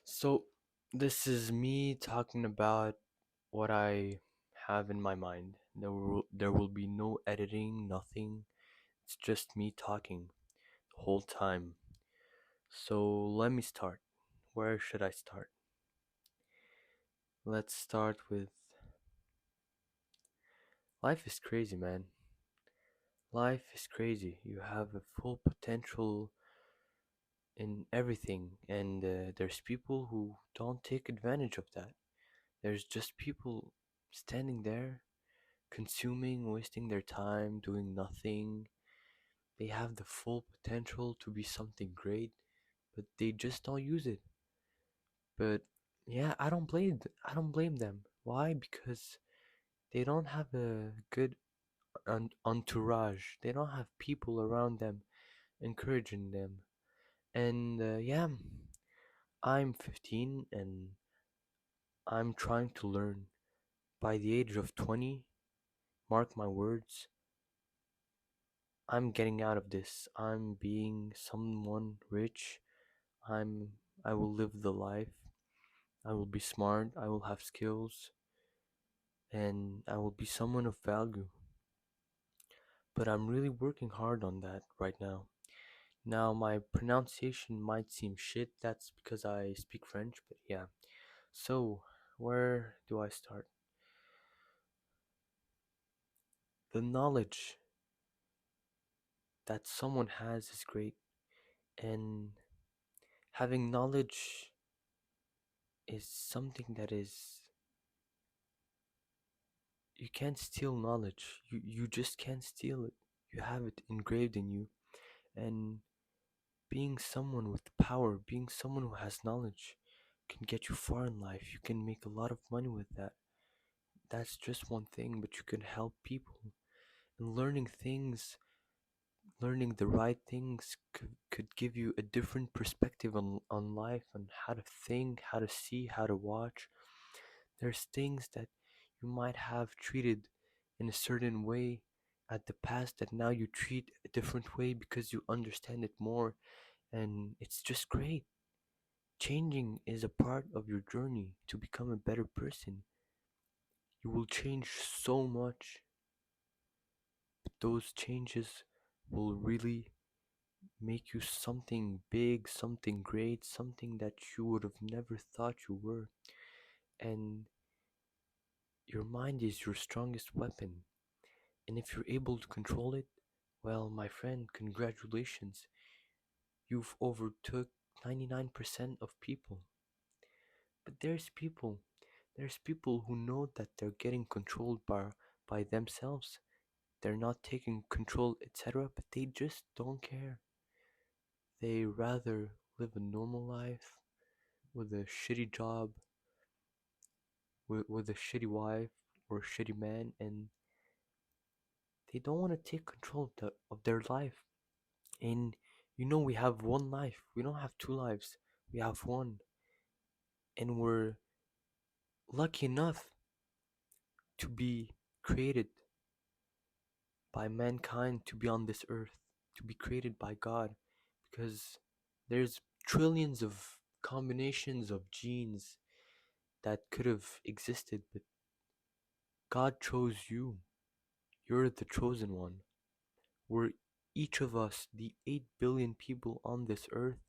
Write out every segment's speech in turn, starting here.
So, this is me talking about what I have in my mind. There will be no editing, nothing. It's just me talking the whole time. So, let me start. Where should I start? Let's start with life is crazy, man. Life is crazy. You have a full potential in everything, and there's people who don't take advantage of that. There's just people standing there consuming, wasting their time, doing nothing. They have the full potential to be something great, but they just don't use it. But yeah, I don't blame them. Why? Because they don't have a good entourage. They don't have people around them encouraging them. And yeah, I'm 15 and I'm trying to learn. By the age of 20, mark my words, I'm getting out of this. I'm being someone rich. I'm I will live the life. I will be smart. I will have skills and I will be someone of value. But I'm really working hard on that right now. Now my pronunciation might seem shit. That's because I speak French, but yeah. So, where do I start? The knowledge that someone has is great, and having knowledge is something that is you can't steal knowledge. You just can't steal it. You have it engraved in you. And being someone with power, being someone who has knowledge can get you far in life. You can make a lot of money with that. That's just one thing, but you can help people. And learning things, learning the right things could give you a different perspective on life and how to think, how to see, how to watch. There's things that you might have treated in a certain way at the past that now you treat a different way because you understand it more, and it's just great. Changing is a part of your journey to become a better person. You will change so much, but those changes will really make you something big, something great, something that you would have never thought you were. And your mind is your strongest weapon. And if you're able to control it, well, my friend, congratulations. You've overtook 99% of people. But there's people who know that they're getting controlled by themselves. They're not taking control, etc., but they just don't care. They rather live a normal life with a shitty job, with a shitty wife or a shitty man, and they don't want to take control of their life. And we have one life. We don't have two lives. We have one. And we're lucky enough to be created by mankind, to be on this earth, to be created by God. Because there's trillions of combinations of genes that could have existed, but God chose you. You're the chosen one. We're each of us, the 8 billion people on this earth,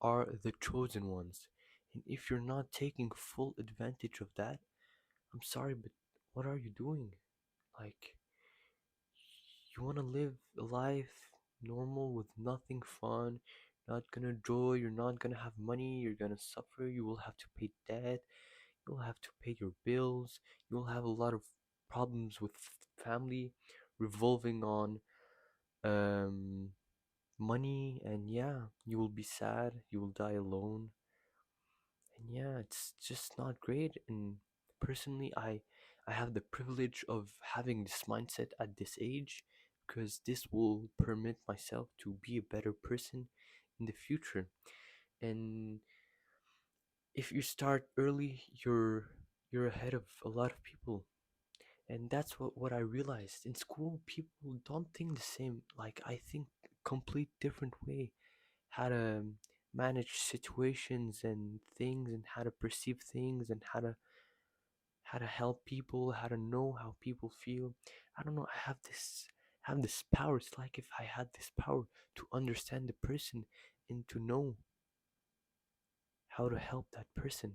are the chosen ones. And if you're not taking full advantage of that, I'm sorry, but what are you doing? Like, you want to live a life normal with nothing fun, not gonna enjoy, you're not gonna have money, you're gonna suffer, you will have to pay debt, you'll have to pay your bills, you'll have a lot of problems with family revolving on um money, and yeah, you will be sad, you will die alone. And yeah, it's just not great. And personally, I have the privilege of having this mindset at this age because this will permit myself to be a better person in the future. And if you start early, you're ahead of a lot of people. And that's what I realized. In school, people don't think the same. Like, I think complete different way how to manage situations and things and how to perceive things and how to help people, how to know how people feel. I don't know, I have this power. It's like if I had this power to understand the person and to know how to help that person.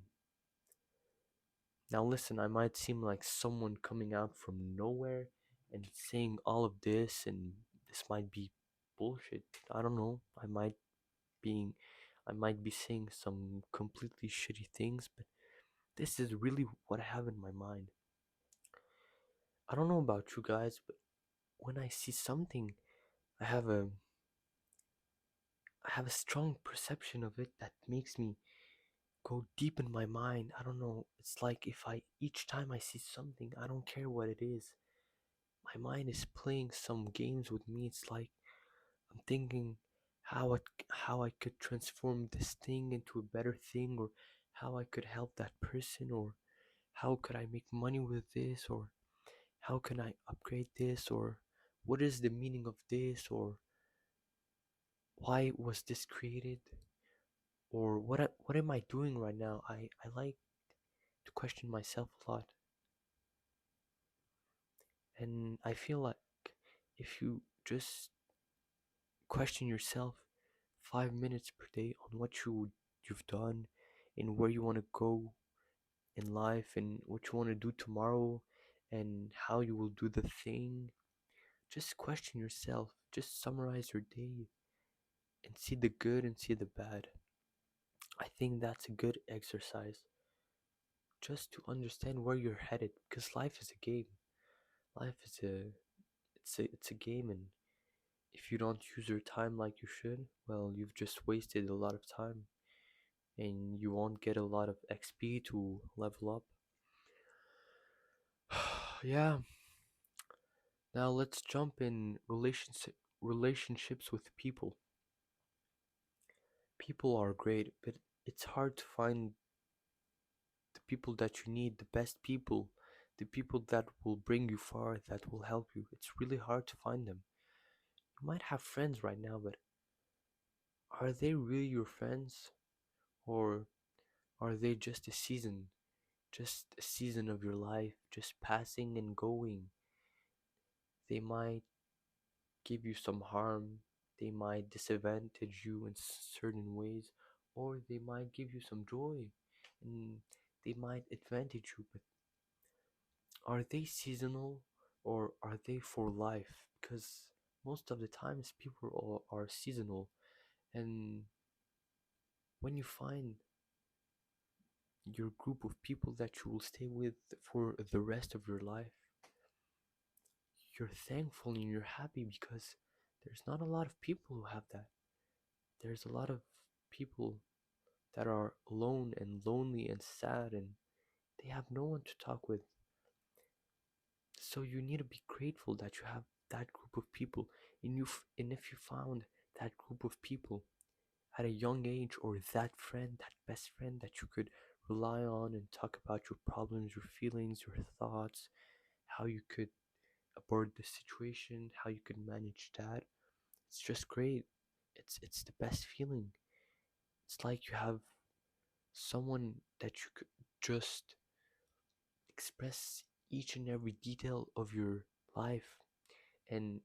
Now listen, I might seem like someone coming out from nowhere and saying all of this, and this might be bullshit. I don't know. Being I might be saying some completely shitty things, but this is really what I have in my mind. I don't know about you guys, but when I see something, I have a I have a strong perception of it that makes me go deep in my mind. I don't know. It's like if I each time I see something, I don't care what it is. My mind is playing some games with me. It's like I'm thinking how I could transform this thing into a better thing, or how I could help that person, or how could I make money with this, or how can I upgrade this, or what is the meaning of this, or why was this created, or what am I doing right now? I like to question myself a lot, and I feel like if you just question yourself 5 minutes per day on what you've done and where you want to go in life and what you want to do tomorrow and how you will do the thing. Just question yourself. Just summarize your day and see the good and see the bad. I think that's a good exercise just to understand where you're headed because life is a game. Life is a game, and if you don't use your time like you should, well, you've just wasted a lot of time and you won't get a lot of XP to level up. Yeah, now let's jump in relationships with people. People are great, but it's hard to find the people that you need, the best people, the people that will bring you far, that will help you. It's really hard to find them. You might have friends right now, but are they really your friends? Or are they just a season? Just a season of your life, just passing and going. They might give you some harm, they might disadvantage you in certain ways, or they might give you some joy and they might advantage you. But are they seasonal or are they for life? Because most of the times people are seasonal, and when you find your group of people that you will stay with for the rest of your life, you're thankful and you're happy because there's not a lot of people who have that. There's a lot of people that are alone and lonely and sad and they have no one to talk with. So you need to be grateful that you have that group of people, and if you found that group of people at a young age, or that friend, that best friend that you could rely on and talk about your problems, your feelings, your thoughts, how you could abort the situation, how you could manage that. It's just great. It's the best feeling. It's like you have someone that you could just express each and every detail of your life, and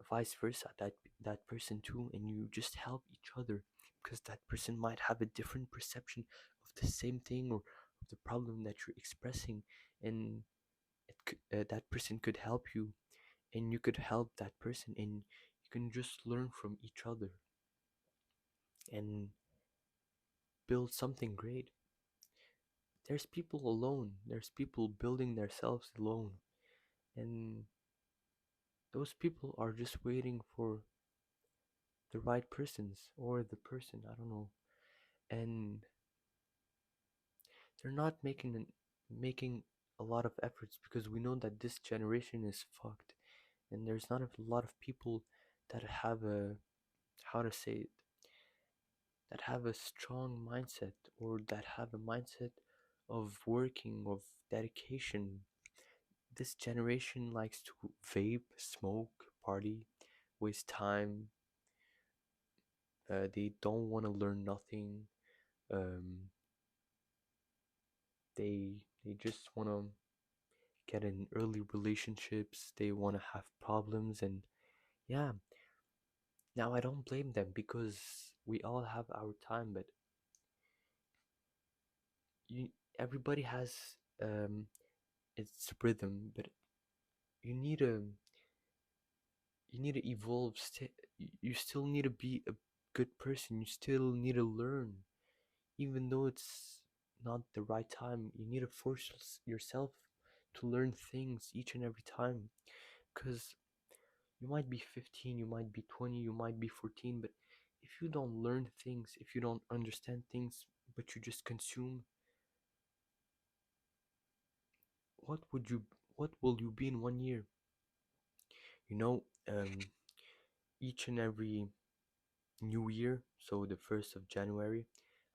vice versa, that person too, and you just help each other because that person might have a different perception of the same thing or of the problem that you're expressing, and that person could help you and you could help that person, and you can just learn from each other and build something great. There's people alone, there's people building themselves alone, and those people are just waiting for the right persons or the person, I don't know, and they're not making a lot of efforts because we know that this generation is fucked, and there's not a lot of people that have a, how to say it, that have a strong mindset or that have a mindset of working, of dedication. This generation likes to vape, smoke, party, waste time, They don't want to learn nothing. Um, they just want to get in early relationships. They want to have problems, and yeah. Now I don't blame them because we all have our time, but you everybody has um its rhythm, but you need to you need to evolve. You still need to be a good person. You still need to learn, even though it's not the right time. You need to force yourself to learn things each and every time, because you might be 15, you might be 20, you might be 14, but if you don't learn things, if you don't understand things, but you just consume, what would you what will you be in 1 year? You know, each and every new year, so the 1st of January,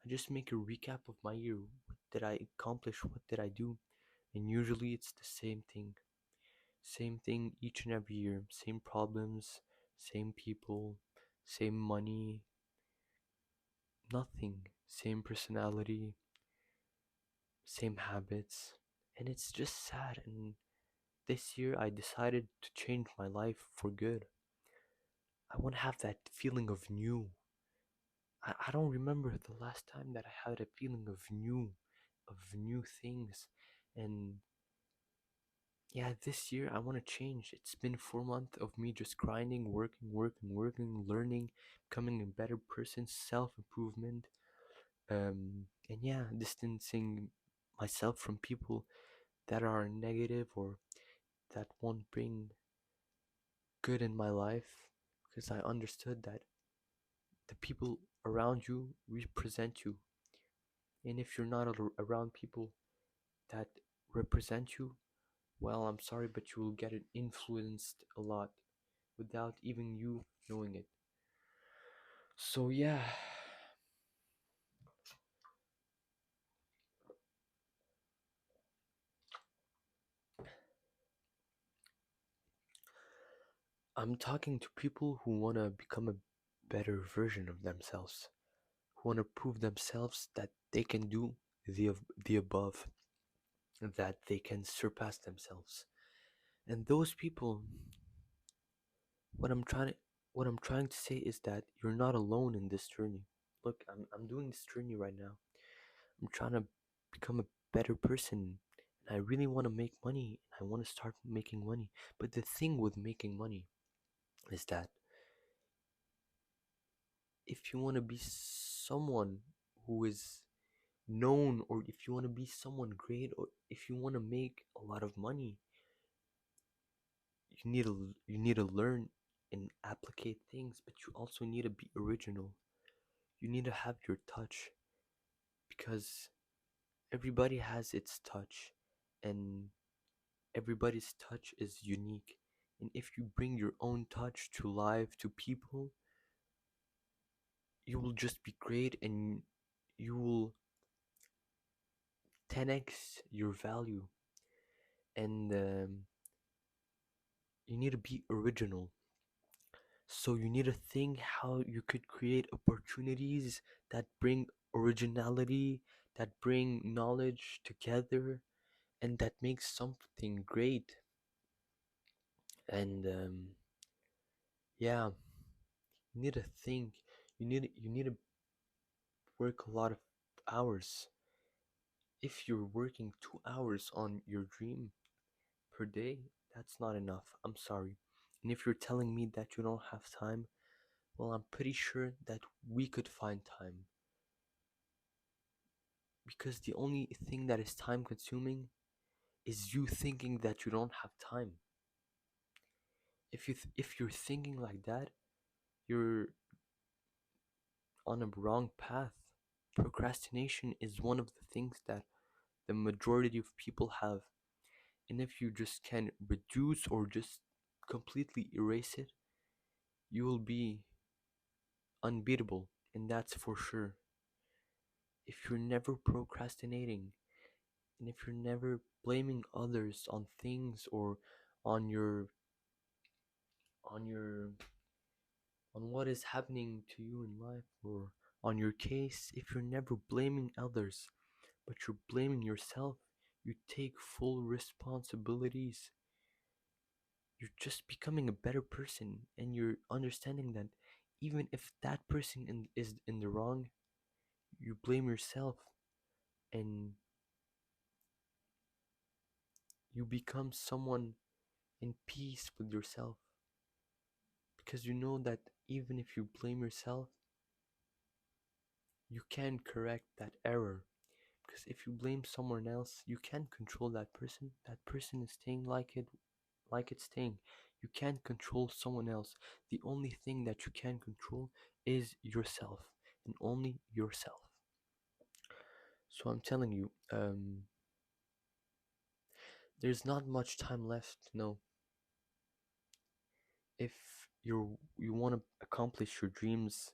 I just make a recap of my year. What did I accomplish? What did I do? And usually it's the same thing. Same thing each and every year. Same problems, same people, same money, nothing. Same personality, same habits. And it's just sad. And this year I decided to change my life for good. I want to have that feeling of new. I don't remember the last time that I had a feeling of new things. And yeah, this year I want to change. It's been 4 months of me just grinding, working, learning, becoming a better person, self improvement. And yeah, distancing myself from people that are negative or that won't bring good in my life, because I understood that the people around you represent you. And if you're not around people that represent you, well, I'm sorry, but you will get it influenced a lot without even you knowing it. So, yeah, I'm talking to people who want to become a better version of themselves, who want to prove themselves that they can do the above, that they can surpass themselves. And those people, what I'm trying to what I'm trying to say is that you're not alone in this journey. Look, I'm doing this journey right now. I'm trying to become a better person. And I really want to make money. I want to start making money. But the thing with making money is that if you want to be someone who is known, or if you want to be someone great, or if you want to make a lot of money, you need to learn and applicate things, but you also need to be original. You need to have your touch, because everybody has its touch, and everybody's touch is unique. And if you bring your own touch to life, to people, you will just be great, and you will 10x your value. And you need to be original. So you need to think how you could create opportunities that bring originality, that bring knowledge together, and that makes something great. And yeah, you need to think. You need to work a lot of hours. If you're working 2 hours on your dream per day, that's not enough. I'm sorry. And if you're telling me that you don't have time, well, I'm pretty sure that we could find time. Because the only thing that is time consuming is you thinking that you don't have time. If you're thinking like that, you're on a wrong path. Procrastination is one of the things that the majority of people have. And if you just can reduce or just completely erase it, you will be unbeatable. And that's for sure. If you're never procrastinating, and if you're never blaming others on things, or on your on your on what is happening to you in life, or on your case, if you're never blaming others, but you're blaming yourself, you take full responsibilities, you're just becoming a better person, and you're understanding that even if that person is in the wrong, you blame yourself, and you become someone in peace with yourself, because you know that even if you blame yourself, you can correct that error. Because if you blame someone else, you can't control that person. That person is staying like it's staying. You can't control someone else. The only thing that you can control is yourself, and only yourself. So I'm telling you, there's not much time left. No, if you want to accomplish your dreams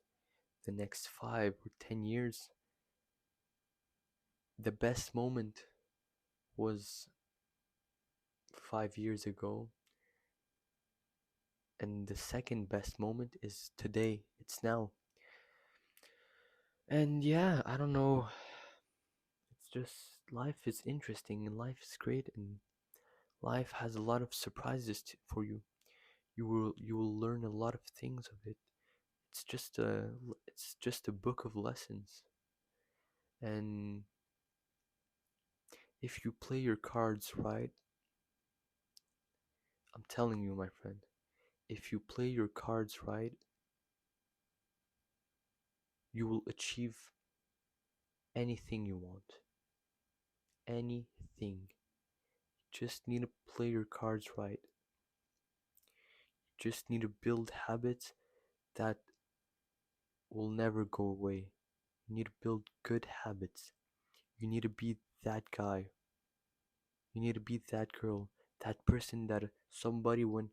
the next 5 or 10 years, the best moment was 5 years ago, and the second best moment is today. It's now. And yeah, I don't know. It's just life is interesting and life is great, and life has a lot of surprises for you. You will learn a lot of things of it. It's just a book of lessons. And if you play your cards right, I'm telling you, my friend, if you play your cards right, you will achieve anything you want. Anything. You just need to play your cards right. You just need to build habits that will never go away. You need to build good habits. You need to be that guy. You need to be that girl. That person that somebody, when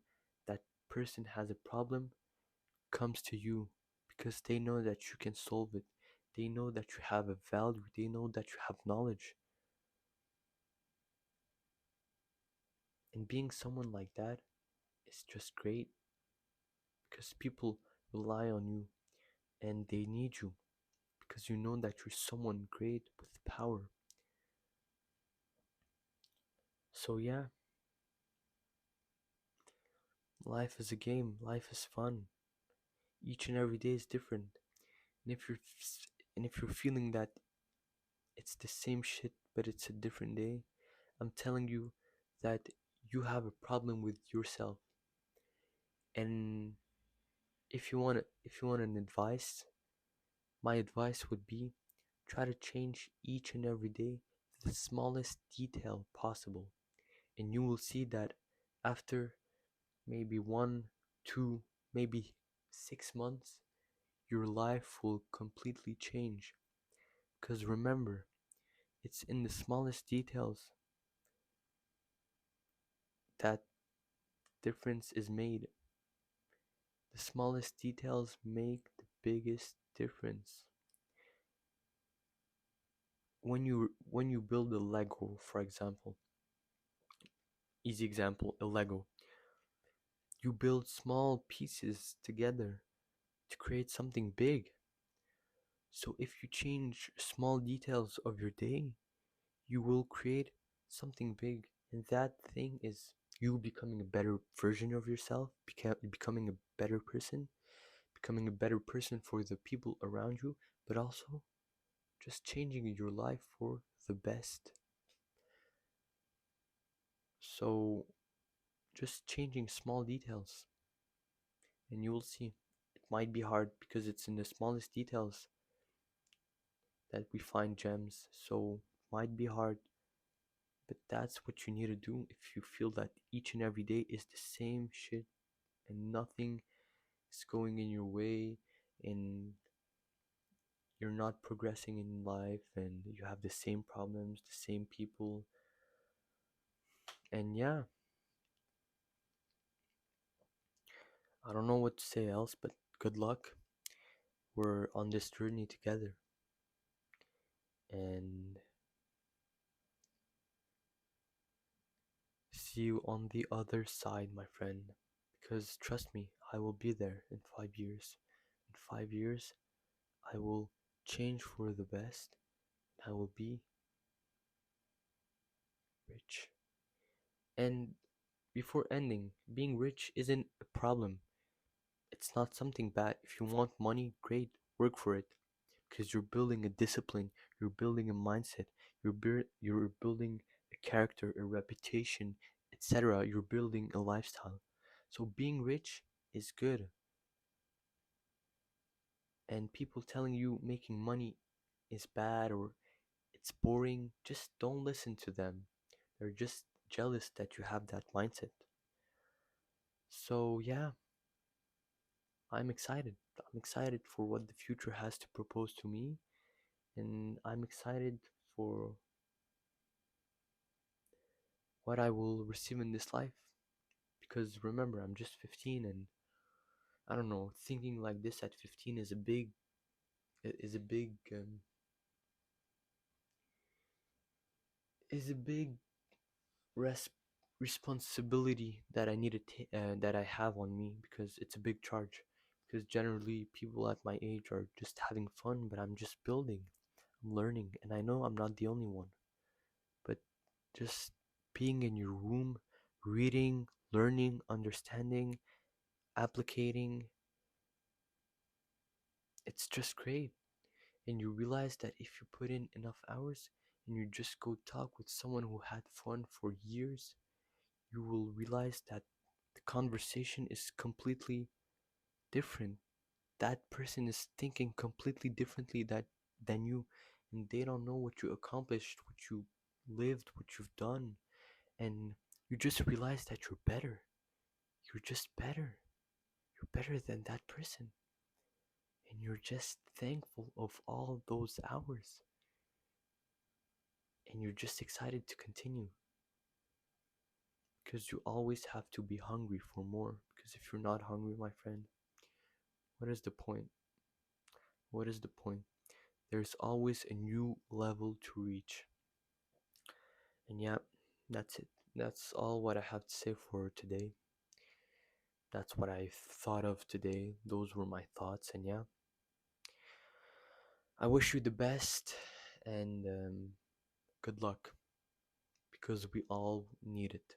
that person has a problem, comes to you because they know that you can solve it. They know that you have a value. They know that you have knowledge. And being someone like that is just great because people rely on you and they need you because you know that you're someone great with power. So, yeah, life is a game, life is fun. Each and every day is different. And if you're feeling that it's the same shit but it's a different day, I'm telling you that you have a problem with yourself. And if you want an advice, my advice would be try to change each and every day the smallest detail possible. And you will see that after maybe 1, 2, maybe 6 months, your life will completely change. Because remember, it's in the smallest details that difference is made. The smallest details make the biggest difference. When you build a Lego, for example, easy example, a Lego, you build small pieces together to create something big. So if you change small details of your day, you will create something big. And that thing is you becoming a better version of yourself, becoming a better person, becoming a better person for the people around you, but also just changing your life for the best. So just changing small details, and you will see. It might be hard because it's in the smallest details that we find gems, so it might be hard, but that's what you need to do if you feel that each and every day is the same shit and nothing is going in your way, and you're not progressing in life, and you have the same problems, the same people. And yeah, I don't know what to say else, but good luck. We're on this journey together, and see you on the other side, my friend. Because trust me, I will be there in 5 years. In 5 years, I will change for the best. I will be rich. And before ending, being rich isn't a problem. It's not something bad. If you want money, great, work for it. Because you're building a discipline, you're building a mindset, you're building a character, a reputation, etc. You're building a lifestyle. So being rich is good. And people telling you making money is bad or it's boring, just don't listen to them. They're just jealous that you have that mindset. So yeah, I'm excited. I'm excited for what the future has to propose to me, and I'm excited for what I will receive in this life. Because remember, I'm just 15, and I don't know, thinking like this at 15 is a big is a big res- responsibility that I need to that I have on me because it's a big charge. Because generally, people at my age are just having fun, but I'm just building, I'm learning, and I know I'm not the only one. But just being in your room, reading, learning, understanding, applicating, it's just great. And you realize that if you put in enough hours and you just go talk with someone who had fun for years, you will realize that the conversation is completely different. That person is thinking completely differently than you, and they don't know what you accomplished, what you lived, what you've done, and you just realize that you're better. You're just better. You're better than that person, and you're just thankful of all those hours, and you're just excited to continue because you always have to be hungry for more. Because if you're not hungry, my friend, what is the point? What is the point? There's always a new level to reach. And yeah, that's it. That's all what I have to say for today. That's what I thought of today. Those were my thoughts. And yeah, I wish you the best and good luck because we all need it.